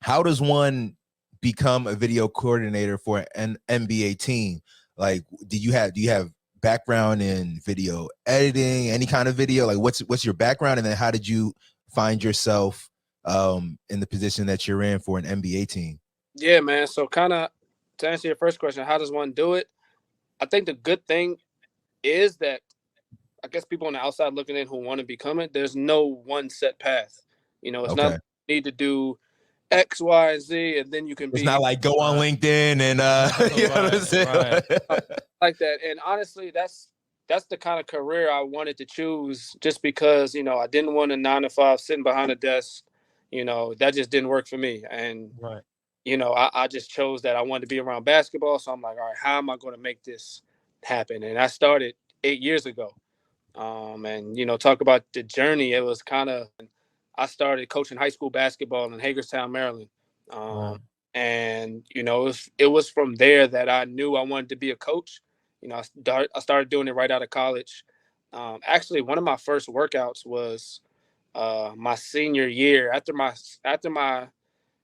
how does one become a video coordinator for an NBA team? Like, do you have background in video editing, any kind of video? Like, what's your background, and then how did you find yourself in the position that you're in for an NBA team? Yeah, man. So kind of to answer your first question, how does one do it? I think the good thing is that I guess people on the outside looking in who want to become it, there's no one set path. It's not Okay. like you need to do X, Y, and Z, and then you can It's be not like go on LinkedIn and you know what I'm Right, right. saying? like that. And honestly, that's the kind of career I wanted to choose just because, I didn't want a 9 to 5 sitting behind a desk. That just didn't work for me. And, Right. I just chose that I wanted to be around basketball. So I'm like, all right, how am I going to make this happen? And I started 8 years ago. And talk about the journey. It was kind of I started coaching high school basketball in Hagerstown, Maryland. Right. And it was from there that I knew I wanted to be a coach. I started doing it right out of college. Actually, one of my first workouts was my senior year. After my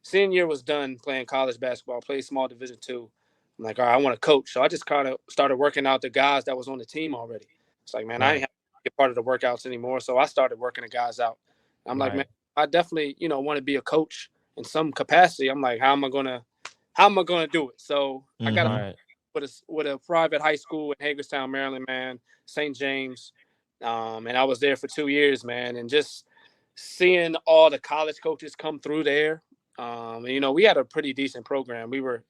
senior year was done playing college basketball, played small Division II. I'm like, all right, I want to coach. So I just kind of started working out the guys that was on the team already. It's like, man, I ain't Right. have to get part of the workouts anymore. So I started working the guys out. I'm like, man, Right. I definitely, want to be a coach in some capacity. I'm like, how am I gonna do it? So I got Hmm. Right. with a private high school in Hagerstown, Maryland, man, St. James. And I was there for 2 years, man, and just seeing all the college coaches come through there. And, we had a pretty decent program. We were,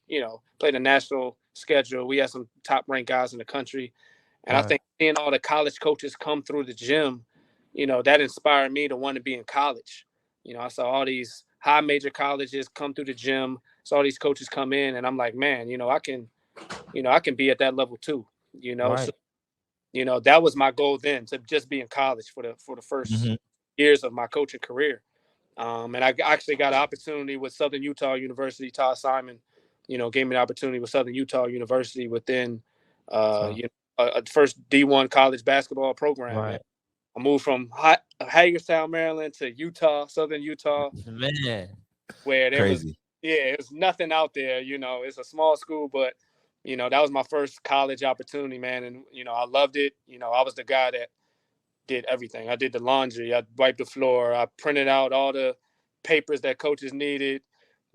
played a national schedule. We had some top ranked guys in the country. And I Right. think seeing all the college coaches come through the gym, that inspired me to want to be in college. I saw all these high major colleges come through the gym, saw these coaches come in, and I'm like, man, I can be at that level too. So Right. that was my goal then, to just be in college for the first Hmm. years of my coaching career. And I actually got an opportunity with Southern Utah University. Todd Simon, gave me an opportunity with Southern Utah University within, So, a first D1 college basketball program. And right. I moved from Hagerstown, Maryland, to Utah, Southern Utah, Man. where there was, Crazy. yeah, there's nothing out there. It's a small school, but that was my first college opportunity, man, and I loved it. I was the guy that did everything. I did the laundry, I wiped the floor, I printed out all the papers that coaches needed.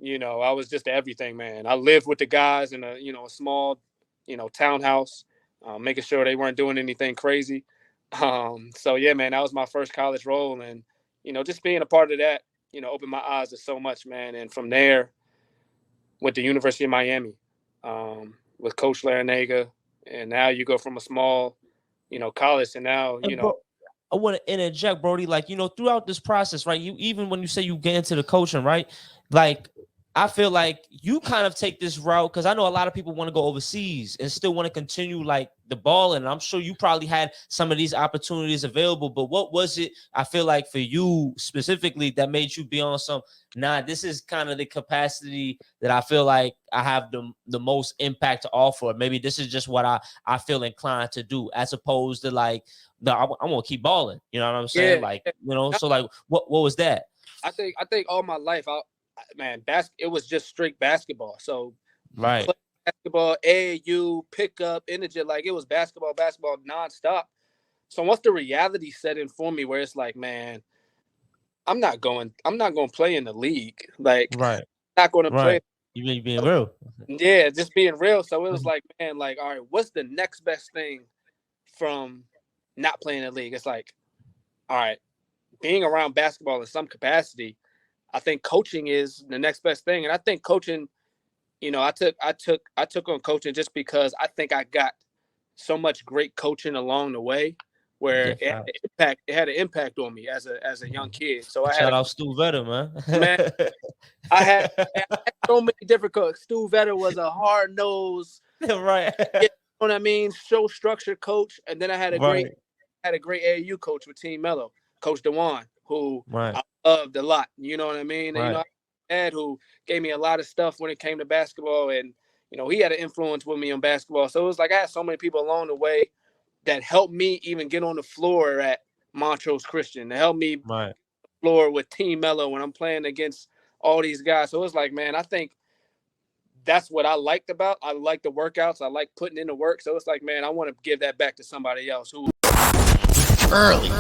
I was just everything, man. I lived with the guys in a small, townhouse, making sure they weren't doing anything crazy. So yeah, man, that was my first college role, and just being a part of that, opened my eyes to so much, man. And from there, went to University of Miami, with Coach Larinaga, and now you go from a small, college, and now And bro, I want to interject, Brody. Like, throughout this process, right? You even when you say you get into the coaching, right? Like, I feel like you kind of take this route because I know a lot of people want to go overseas and still want to continue like the ball. And I'm sure you probably had some of these opportunities available. But what was it? I feel like for you specifically that made you be on some. Nah, this is kind of the capacity that I feel like I have the most impact to offer. Maybe this is just what I feel inclined to do, as opposed to like, no, I'm gonna keep balling. You know what I'm saying? yeah, Like, yeah. so like, what was that? I think all my life, man, it was just straight basketball. So Right, play basketball, AAU, pickup, energy, like it was basketball nonstop. So once the reality set in for me, where it's like, man, I'm not going to play in the league. Like, right, not going to play. right. You mean being real? Yeah, just being real. So it was like, man, like, all right, what's the next best thing from not playing in the league? It's like, all right, being around basketball in some capacity. I think coaching is the next best thing, and I think coaching. I took on coaching just because I think I got so much great coaching along the way, where Yeah, facts. it had an impact on me as a young kid. So I had Shout a out Stu Vetter, man. man. I had so many different coaches. Stu Vetter was a hard nosed, Right, you know what I mean, show structure coach, and then I had a great right, had a great AAU coach with Team Mello, Coach Dewan, who right, I loved a lot. You know what I mean? And, right. dad who gave me a lot of stuff when it came to basketball, and he had an influence with me on basketball. So it was like I had so many people along the way that helped me even get on the floor at Montrose Christian, to help me Right. floor with Team Mello when I'm playing against all these guys. So it's like, man, I think that's what I liked about. I like the workouts. I like putting in the work. So it's like, man, I want to give that back to somebody else who early.